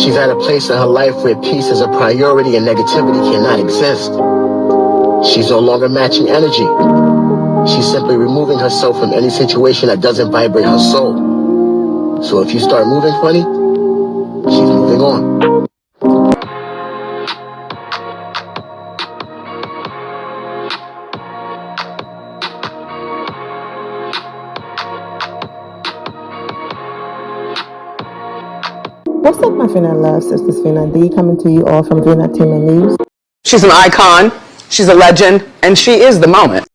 She's at a place in her life where peace is a priority and negativity cannot exist. She's no longer matching energy. She's simply removing herself from any situation that doesn't vibrate her soul. So if you start moving funny, she's moving on. What's up, my Fina loves? This is Fina D coming to you all from Fina Team and News. She's an icon, she's a legend, and she is the moment.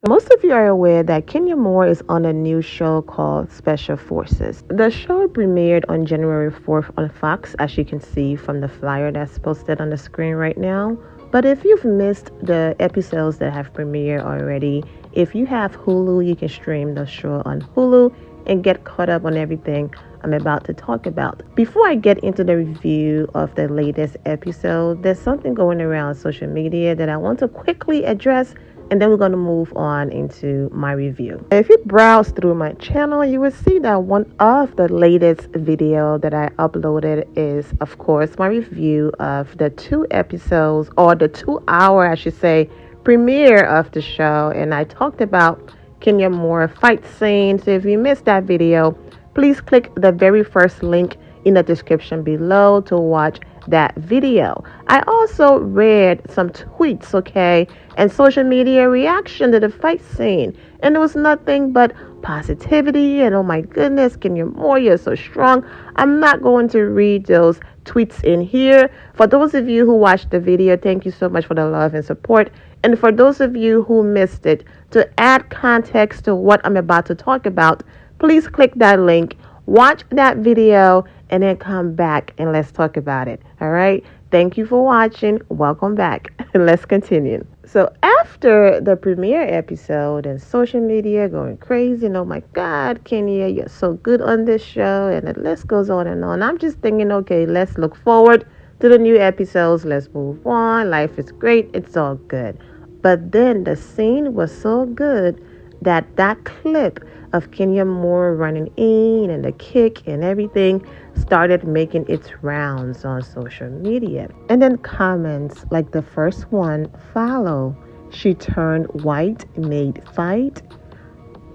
Most of you are aware that Kenya Moore is on a new show called Special Forces. The show premiered on January 4th on Fox, as you can see from the flyer that's posted on the screen right now. But if you've missed the episodes that have premiered already, if you have Hulu, you can stream the show on Hulu and get caught up on everything I'm about to talk about. Before I get into the review of the latest episode, there's something going around social media that I want to quickly address, and then we're going to move on into my review. If you browse through my channel, you will see that one of the latest video that I uploaded is, of course, my review of the 2 episodes, or the 2-hour, I should say, premiere of the show. And I talked about Kenya Moore fight scene. So if you missed that video, please click the very first link in the description below to watch that video. I also read some tweets, okay, and social media reaction to the fight scene, and it was nothing but positivity and oh my goodness, Kenya Moore, you're so strong. I'm not going to read those tweets in here. For those of you who watched the video, thank you so much for the love and support. And for those of you who missed it, to add context to what I'm about to talk about, please click that link, watch that video, and then come back and let's talk about it. All right. Thank you for watching. Welcome back. Let's continue. So after the premiere episode and social media going crazy, and oh my God, Kenya, you're so good on this show, and the list goes on and on. I'm just thinking, okay, let's look forward to the new episodes. Let's move on. Life is great. It's all good. But then the scene was so good that clip of Kenya Moore running in and the kick and everything started making its rounds on social media. And then comments like the first one, follow. She turned white, made fight.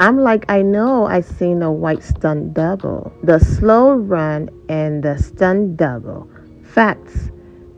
I'm like, I know I seen a white stunt double. The slow run and the stunt double. Facts.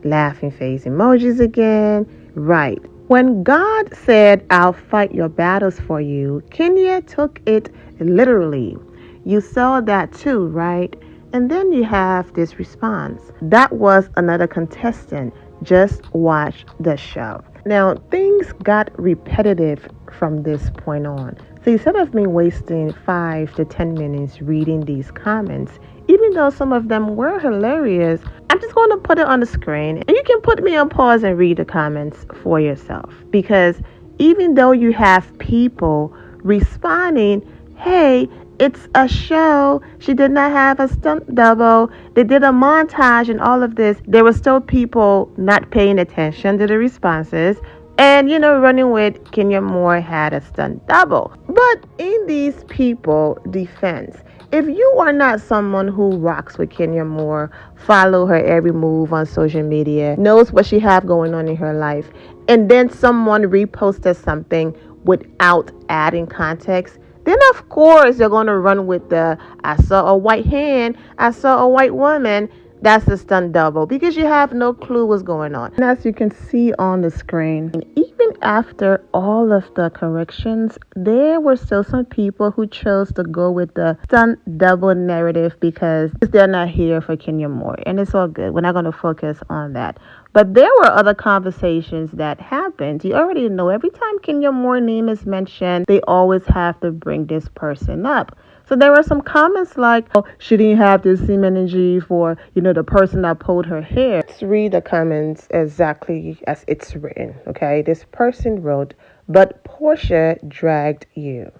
Laughing face emojis again. Right. When God said, I'll fight your battles for you, Kenya took it literally. You saw that too, right? And then you have this response. That was another contestant. Just watch the show. Now, things got repetitive from this point on. So instead of me wasting 5 to 10 minutes reading these comments, even though some of them were hilarious, I'm just going to put it on the screen, and you can put me on pause and read the comments for yourself. Because even though you have people responding, hey, it's a show, she did not have a stunt double, they did a montage and all of this, there were still people not paying attention to the responses and, running with Kenya Moore had a stunt double. But in these people' defense, if you are not someone who rocks with Kenya Moore, follow her every move on social media, knows what she have going on in her life, and then someone reposted something without adding context, then of course you're going to run with the, I saw a white hand, I saw a white woman, that's a stunt double, because you have no clue what's going on. And as you can see on the screen, even after all of the corrections, there were still some people who chose to go with the stunt double narrative because they're not here for Kenya Moore. And it's all good. We're not going to focus on that. But there were other conversations that happened. You already know every time Kenya Moore's name is mentioned, they always have to bring this person up. So there were some comments like, oh, she didn't have the same energy for, the person that pulled her hair. Let's read the comments exactly as it's written, okay? This person wrote, but Portia dragged you.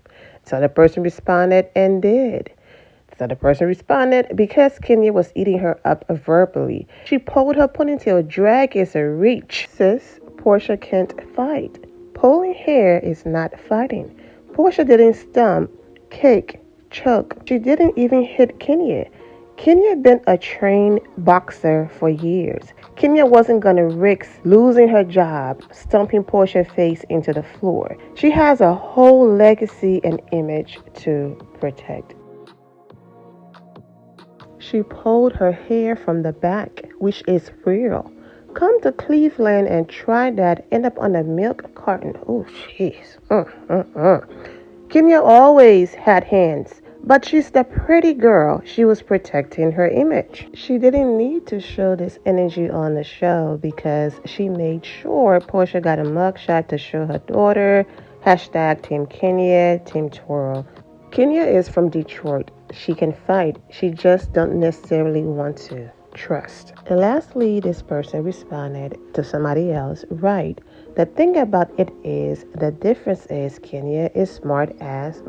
So the person responded and did. So the person responded, because Kenya was eating her up verbally. She pulled her ponytail. Drag is a reach. Sis, Portia can't fight. Pulling hair is not fighting. Portia didn't stump, kick, choke. She didn't even hit Kenya. Kenya had been a trained boxer for years. Kenya wasn't gonna risk losing her job, stomping Portia's face into the floor. She has a whole legacy and image to protect. She pulled her hair from the back, which is real. Come to Cleveland and try that. End up on a milk carton. Oh, jeez. Kenya always had hands, but she's the pretty girl. She was protecting her image. She didn't need to show this energy on the show because she made sure Portia got a mugshot to show her daughter. Hashtag Team Kenya, Team Twirl. Kenya is from Detroit. She can fight. She just don't necessarily want to. Trust. And lastly, this person responded to somebody else, right? The thing about it is, the difference is Kenya is smart as,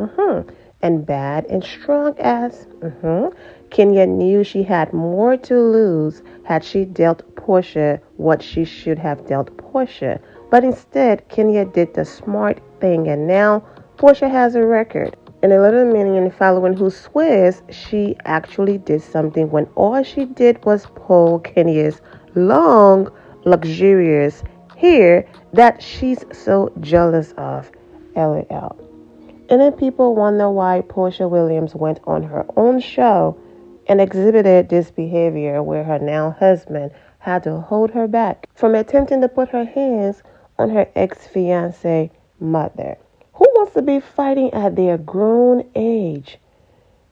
and bad and strong as, Kenya knew she had more to lose had she dealt Portia what she should have dealt Portia. But instead, Kenya did the smart thing, and now Portia has a record. And a little minion following who swears she actually did something when all she did was pull Kenya's long, luxurious hair that she's so jealous of. LOL. And then people wonder why Portia Williams went on her own show and exhibited this behavior where her now husband had to hold her back from attempting to put her hands on her ex-fiancée mother. Who wants to be fighting at their grown age?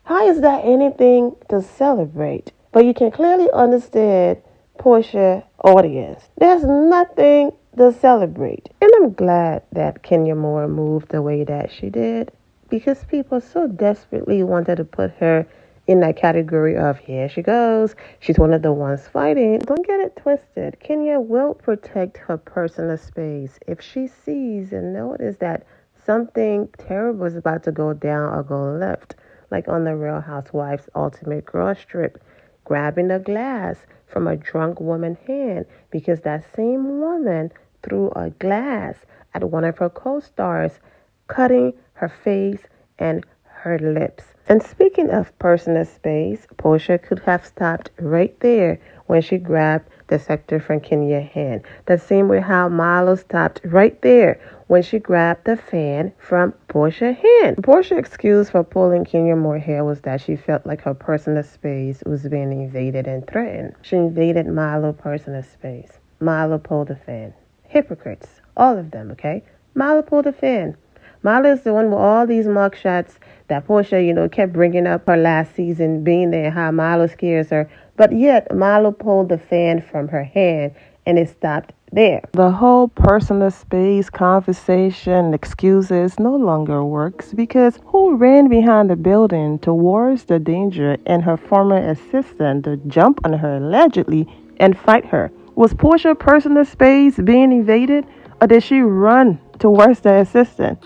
How is that anything to celebrate? But you can clearly understand Portia's audience. There's nothing to celebrate. And I'm glad that Kenya Moore moved the way that she did, because people so desperately wanted to put her in that category of, here she goes, she's one of the ones fighting. Don't get it twisted. Kenya will protect her personal space if she sees and notices that something terrible is about to go down or go left, like on the Real Housewives Ultimate Girl Strip, grabbing a glass from a drunk woman's hand because that same woman threw a glass at one of her co-stars, cutting her face and her lips. And speaking of personal space, Portia could have stopped right there when she grabbed the scepter from Kenya's hand. The same way how Milo stopped right there when she grabbed the fan from Portia's hand. Portia's excuse for pulling Kenya Moore's hair was that she felt like her personal space was being invaded and threatened. She invaded Milo's personal space. Milo pulled the fan. Hypocrites. All of them, okay? Milo pulled the fan. Milo is the one with all these mugshots that Portia, kept bringing up her last season, being there, how Milo scares her. But yet, Milo pulled the fan from her hand, and it stopped there. The whole personal space conversation, excuses, no longer works because who ran behind the building towards the danger and her former assistant to jump on her allegedly and fight her? Was Portia's personal space being invaded, or did she run towards the assistant?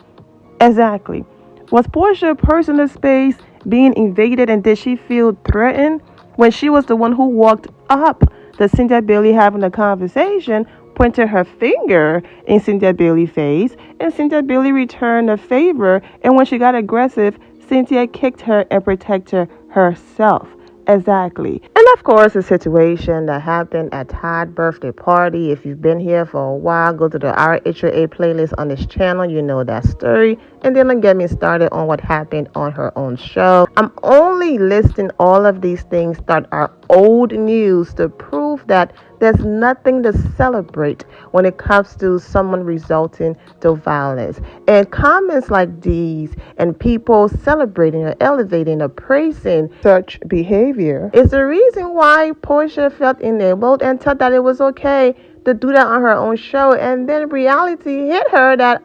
Exactly. Was Portia's personal space being invaded, and did she feel threatened when she was the one who walked up to Cynthia Bailey having a conversation, pointed her finger in Cynthia Bailey's face, and Cynthia Bailey returned the favor, and when she got aggressive, Cynthia kicked her and protected herself. Exactly. And of course, a situation that happened at Todd's birthday party. If you've been here for a while, go to the RHOA playlist on this channel. You know that story. And then get me started on what happened on her own show. I'm only listing all of these things that are old news to prove that there's nothing to celebrate when it comes to someone resulting to violence. And comments like these and people celebrating or elevating or praising such behavior is the reason why Portia felt enabled and thought that it was okay to do that on her own show. And then reality hit her that,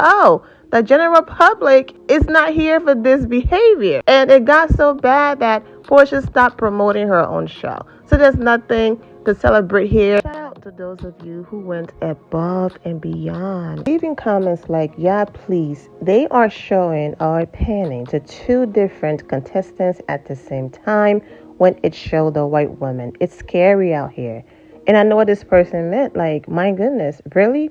the general public is not here for this behavior. And it got so bad that Portia stopped promoting her own show. So there's nothing to celebrate here. Shout out to those of you who went above and beyond. Leaving comments like, yeah, please. They are showing or panning to two different contestants at the same time when it showed a white woman. It's scary out here. And I know what this person meant. Like, my goodness, really?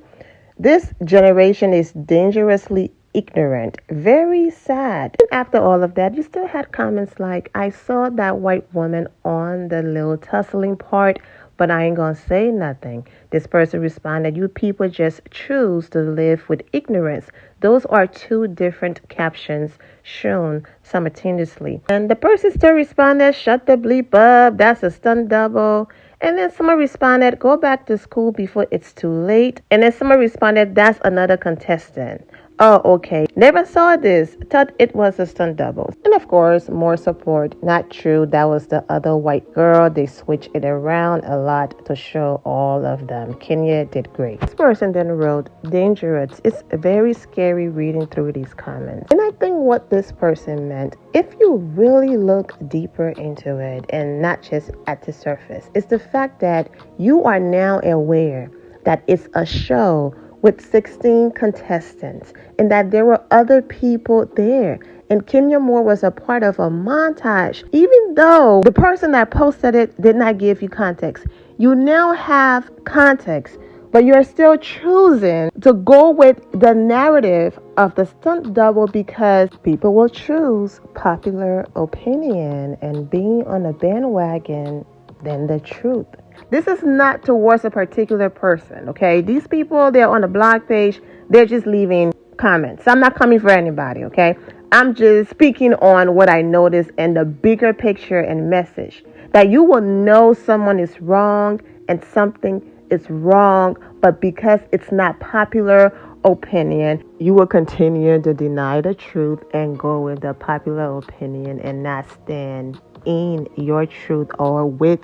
This generation is dangerously ignorant. Very sad. After all of that, you still had comments like, I saw that white woman on the little tussling part, but I ain't gonna say nothing. This person responded, you people just choose to live with ignorance. Those are two different captions shown simultaneously. And the person still responded, shut the bleep up, that's a stunt double. And then someone responded, go back to school before it's too late. And then someone responded, that's another contestant. Oh, okay. Never saw this. Thought it was a stunt double. And of course, more support. Not true. That was the other white girl. They switched it around a lot to show all of them. Kenya did great. This person then wrote, dangerous. It's very scary reading through these comments. And I think what this person meant, if you really look deeper into it and not just at the surface, it's the fact that you are now aware that it's a show with 16 contestants and that there were other people there. And Kenya Moore was a part of a montage. Even though the person that posted it did not give you context, you now have context, but you're still choosing to go with the narrative of the stunt double because people will choose popular opinion and being on a bandwagon than the truth. This is not towards a particular person, okay? These people, they're on the blog page. They're just leaving comments. I'm not coming for anybody, okay? I'm just speaking on what I noticed and the bigger picture and message. That you will know someone is wrong and something is wrong, but because it's not popular opinion, you will continue to deny the truth and go with the popular opinion and not stand in your truth or with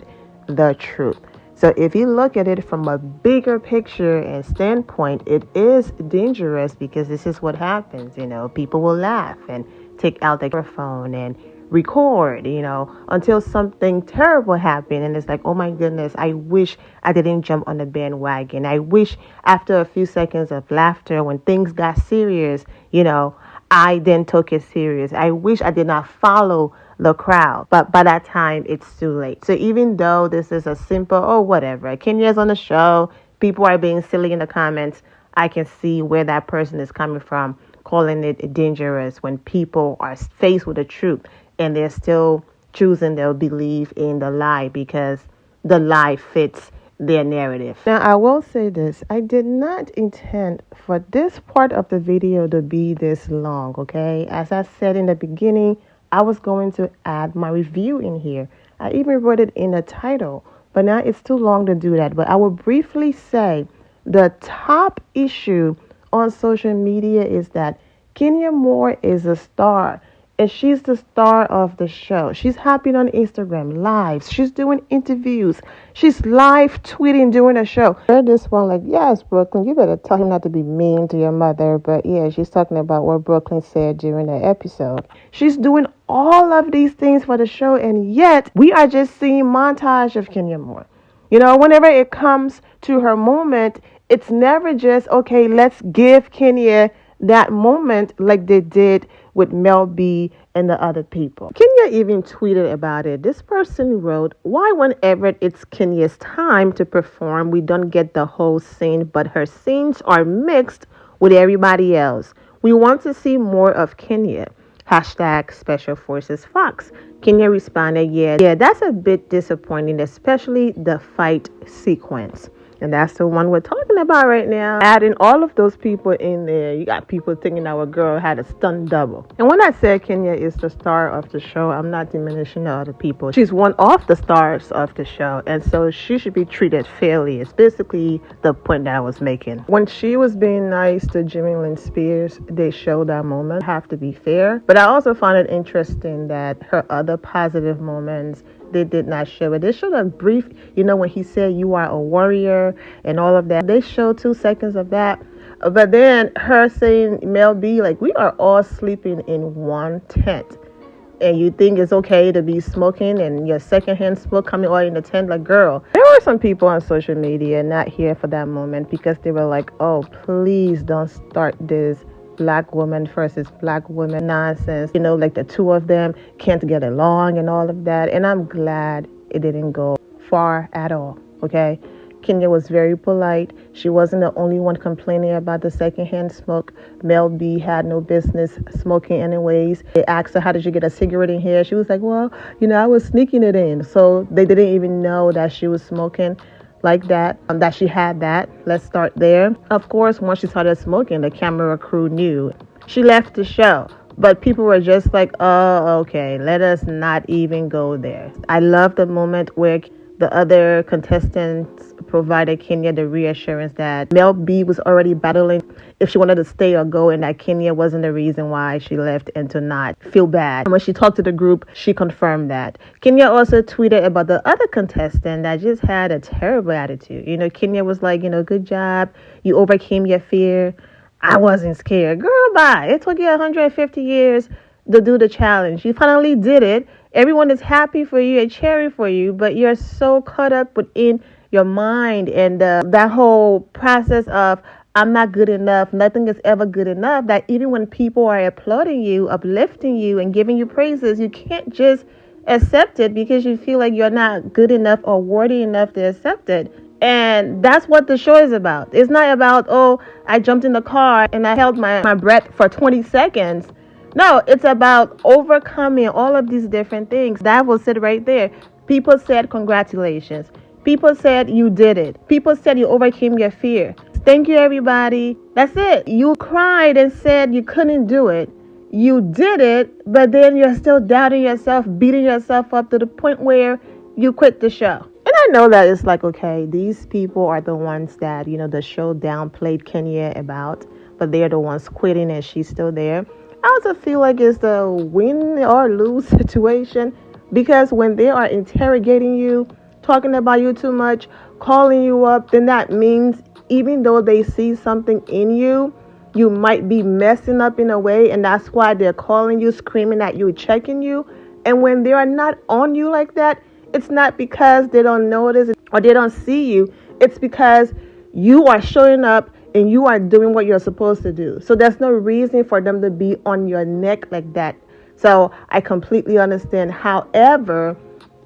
the truth. So if you look at it from a bigger picture and standpoint, it is dangerous because this is what happens. People will laugh and take out the microphone and record, until something terrible happened. And it's like, oh my goodness, I wish I didn't jump on the bandwagon. I wish after a few seconds of laughter, when things got serious, I then took it serious. I wish I did not follow the crowd, but by that time it's too late. So even though this is a simple, whatever, Kenya's on the show, people are being silly in the comments, I can see where that person is coming from, calling it dangerous when people are faced with the truth and they're still choosing to believe in the lie because the lie fits their narrative. Now, I will say this. I did not intend for this part of the video to be this long, okay? As I said in the beginning, I was going to add my review in here. I even wrote it in the title, but now it's too long to do that. But I will briefly say the top issue on social media is that Kenya Moore is a star. And she's the star of the show. She's hopping on Instagram lives. She's doing interviews. She's live tweeting during the show. I heard this one like, yes, Brooklyn, you better tell him not to be mean to your mother. But yeah, she's talking about what Brooklyn said during the episode. She's doing all of these things for the show. And yet we are just seeing montage of Kenya Moore. Whenever it comes to her moment, it's never just, okay, let's give Kenya that moment like they did with Mel B and the other people. Kenya even tweeted about it. This person wrote, why whenever it's Kenya's time to perform, we don't get the whole scene, but her scenes are mixed with everybody else. We want to see more of Kenya. Hashtag Special Forces Fox. Kenya responded, yeah, that's a bit disappointing, especially the fight sequence. And that's the one we're talking about right now. Adding all of those people in there, you got people thinking our girl had a stunt double. And when I said Kenya is the star of the show, I'm not diminishing the other people. She's one of the stars of the show. And so she should be treated fairly. It's basically the point that I was making. When she was being nice to Jimmy Lynn Spears, they showed that moment. Have to be fair. But I also found it interesting that her other positive moments, they did not show it. They showed a brief, when he said you are a warrior and all of that. They showed 2 seconds of that. But then her saying, Mel B, like, we are all sleeping in one tent. And you think it's okay to be smoking and your secondhand smoke coming all in the tent? Like, girl, there were some people on social media not here for that moment because they were like, oh, please don't start this black woman versus black woman nonsense. Like the two of them can't get along and all of that. And I'm glad it didn't go far at all. Okay. Kenya was very polite. She wasn't the only one complaining about the secondhand smoke. Mel B had no business smoking anyways. They asked her, how did you get a cigarette in here? She was like, well, I was sneaking it in. So they didn't even know that she was smoking like that, that she had that. Let's start there. Of course, once she started smoking, the camera crew knew. She left the show. But people were just like, oh, okay, let us not even go there. I love the moment where the other contestants provided Kenya the reassurance that Mel B was already battling if she wanted to stay or go, and that Kenya wasn't the reason why she left, and to not feel bad. And when she talked to the group, she confirmed that. Kenya also tweeted about the other contestant that just had a terrible attitude. Kenya was like, good job. You overcame your fear. I wasn't scared. Girl, bye. It took you 150 years to do the challenge. You finally did it. Everyone is happy for you and cheering for you, but you're so caught up within your mind and that whole process of I'm not good enough. Nothing is ever good enough, that even when people are applauding you, uplifting you, and giving you praises, you can't just accept it because you feel like you're not good enough or worthy enough to accept it. And that's what the show is about. It's not about, oh, I jumped in the car and I held my breath for 20 seconds. No, it's about overcoming all of these different things. That will sit right there. People said, congratulations. People said you did it. People said you overcame your fear. Thank you, everybody. That's it. You cried and said you couldn't do it. You did it, but then you're still doubting yourself, beating yourself up to the point where you quit the show. And I know that it's like, okay, these people are the ones that, the show downplayed Kenya about, but they're the ones quitting and she's still there. I also feel like it's the win or lose situation, because when they are interrogating you, talking about you too much, calling you up, then that means even though they see something in you, you might be messing up in a way, and that's why they're calling you, screaming at you, checking you. And when they are not on you like that, it's not because they don't notice it or they don't see you. It's because you are showing up and you are doing what you're supposed to do. So there's no reason for them to be on your neck like that. So I completely understand. However,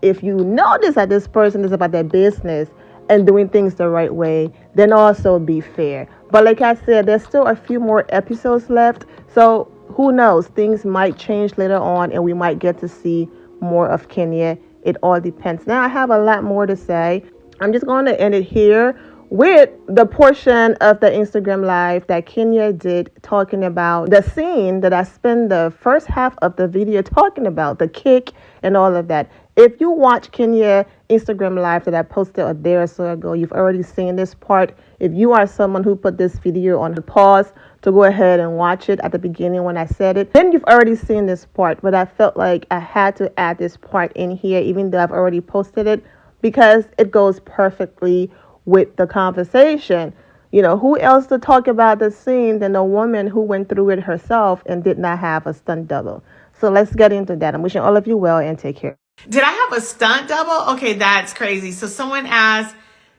if you notice that this person is about their business and doing things the right way, then also be fair. But like I said, there's still a few more episodes left. So who knows? Things might change later on and we might get to see more of Kenya. It all depends. Now I have a lot more to say. I'm just going to end it here with the portion of the Instagram live that Kenya did, talking about the scene that I spent the first half of the video talking about, the kick and all of that. If you watch Kenya Instagram live that I posted a day or so ago, you've already seen this part. If you are someone who put this video on pause to go ahead and watch it at the beginning when I said it, then you've already seen this part. But I felt like I had to add this part in here, even though I've already posted it, because it goes perfectly with the conversation. Who else to talk about the scene than a woman who went through it herself and did not have a stunt double. So let's get into that. I'm wishing all of you well and take care. Did I have a stunt double? Okay, that's crazy. So someone asked,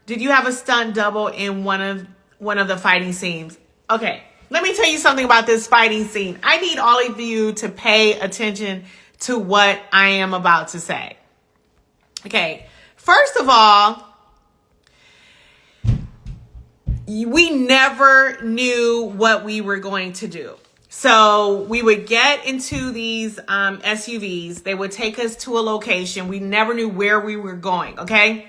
did you have a stunt double in one of the fighting scenes? Okay, let me tell you something about this fighting scene. I need all of you to pay attention to what I am about to say. Okay, first of all, we never knew what we were going to do. So we would get into these SUVs. They would take us to a location. We never knew where we were going, okay?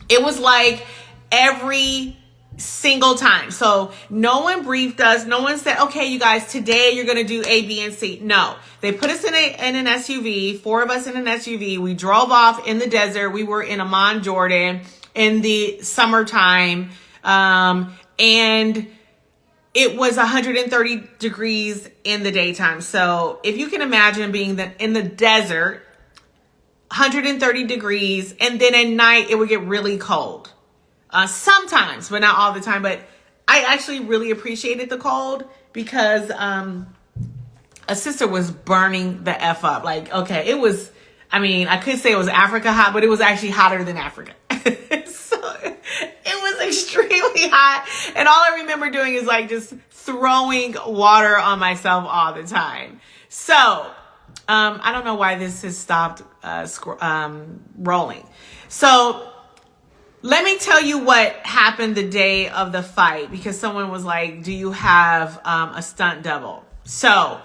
It was like every single time. So no one briefed us. No one said, okay, you guys, today you're going to do A, B, and C. No, they put us in an SUV, 4 of us in an SUV. We drove off in the desert. We were in Amman, Jordan in the summertime. And it was 130 degrees in the daytime. So if you can imagine being in the desert, 130 degrees, and then at night it would get really cold. Sometimes, but not all the time. But I actually really appreciated the cold because a sister was burning the F up. Like, okay, it was, I could say it was Africa hot, but it was actually hotter than Africa. So it was extremely hot. And all I remember doing is like just throwing water on myself all the time. So I don't know why this has stopped rolling. So let me tell you what happened the day of the fight, because someone was like, do you have a stunt double? So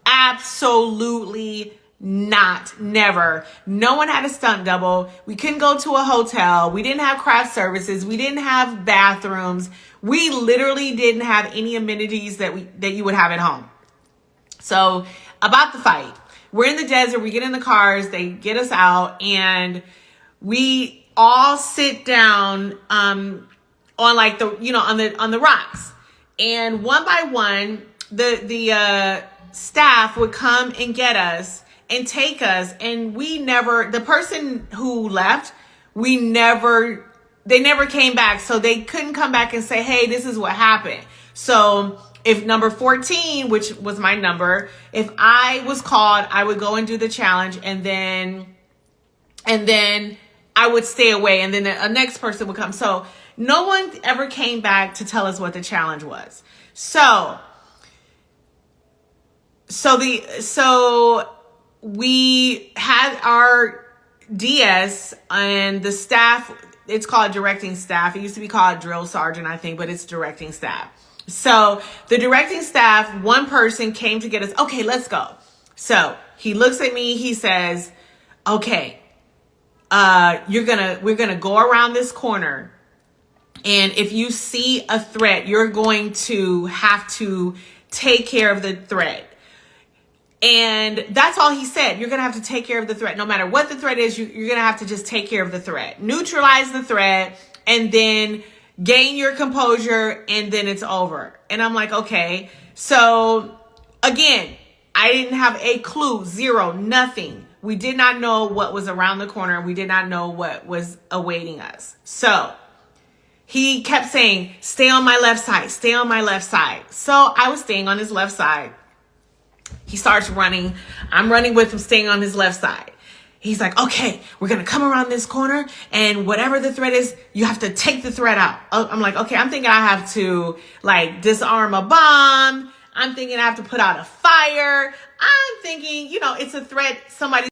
absolutely not. Never. No one had a stunt double. We couldn't go to a hotel. We didn't have craft services. We didn't have bathrooms. We literally didn't have any amenities that you would have at home. So about the fight, we're in the desert. We get in the cars. They get us out, and we all sit down on like the, you know, on the rocks. And one by one, the staff would come and get us and take us, and the person who left, they never came back. So they couldn't come back and say, hey, this is what happened. So if number 14, which was my number, if I was called, I would go and do the challenge, and then I would stay away, and then a next person would come. So no one ever came back to tell us what the challenge was. So we had our DS, and the staff, it's called directing staff. It used to be called drill sergeant, I think, but it's directing staff. So the directing staff, one person came to get us. Okay, let's go. So he looks at me. He says, okay, we're going to go around this corner. And if you see a threat, you're going to have to take care of the threat. And that's all he said. You're going to have to take care of the threat. No matter what the threat is, you're going to have to just take care of the threat. Neutralize the threat, and then gain your composure, and then it's over. And I'm like, okay. So again, I didn't have a clue, zero, nothing. We did not know what was around the corner. We did not know what was awaiting us. So he kept saying, stay on my left side, stay on my left side. So I was staying on his left side. He starts running. I'm running with him, staying on his left side. He's like, okay, we're going to come around this corner, and whatever the threat is, you have to take the threat out. I'm like, okay, I'm thinking I have to like disarm a bomb. I'm thinking I have to put out a fire. I'm thinking, you know, it's a threat. Somebody's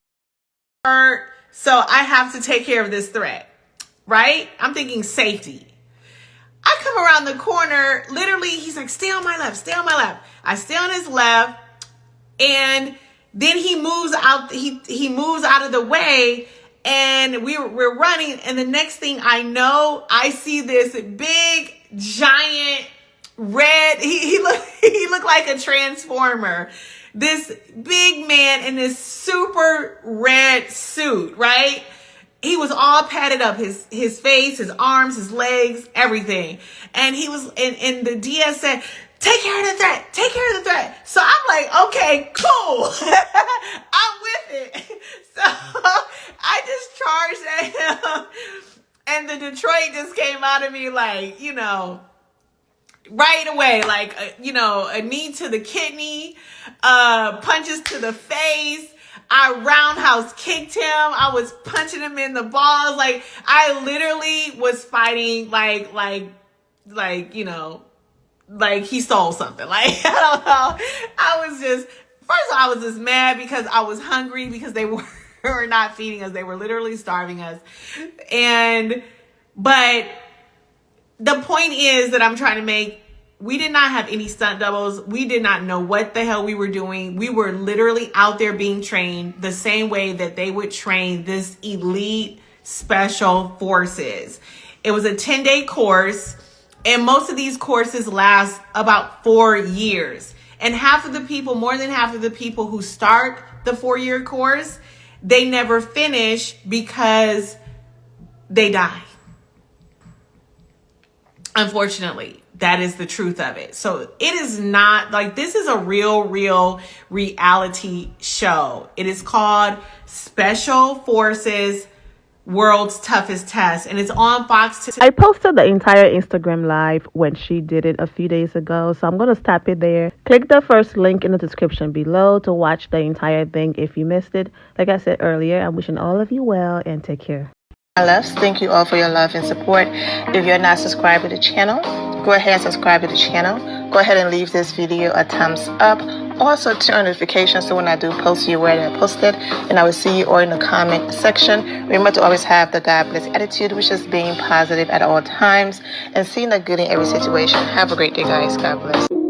hurt. So I have to take care of this threat, right? I'm thinking safety. I come around the corner. Literally, he's like, stay on my left, stay on my left. I stay on his left. And then he moves out. He moves out of the way, and we're running. And the next thing I know, I see this big giant red. He looked like a transformer. This big man in this super red suit, right? He was all padded up, his face, his arms, his legs, everything. And he was, and the DS said, take care of the threat. Take care of the threat. So I'm like, okay, cool. I'm with it. So I just charged at him, and the Detroit just came out of me like, you know, right away, like, you know, a knee to the kidney, punches to the face. I roundhouse kicked him. I was punching him in the balls. Like, I literally was fighting like, you know, like he stole something. Like, I don't know. I was just, first of all, I was just mad because I was hungry, because they were not feeding us. They were literally starving us. But the point is that I'm trying to make, we did not have any stunt doubles. We did not know what the hell we were doing. We were literally out there being trained the same way that they would train this elite special forces. It was a 10-day course. And most of these courses last about 4 years. And half of the people, more than half of the people who start the 4-year course, they never finish because they die. Unfortunately, that is the truth of it. So it is not like, this is a real reality show. It is called Special Forces World's Toughest Test, and it's on Fox today. I posted the entire Instagram live when she did it a few days ago, so I'm going to stop it there. Click the first link in the description below to watch the entire thing if you missed it. Like I said earlier, I'm wishing all of you well, and take care. My loves, thank you all for your love and support. If you're not subscribed to the channel, go ahead and subscribe to the channel. Go ahead and leave this video a thumbs up. Also turn on notifications so when I do post, you're aware that I posted, and I will see you all in the comment section. Remember to always have the God bless attitude, which is being positive at all times and seeing the good in every situation. Have a great day, guys. God bless.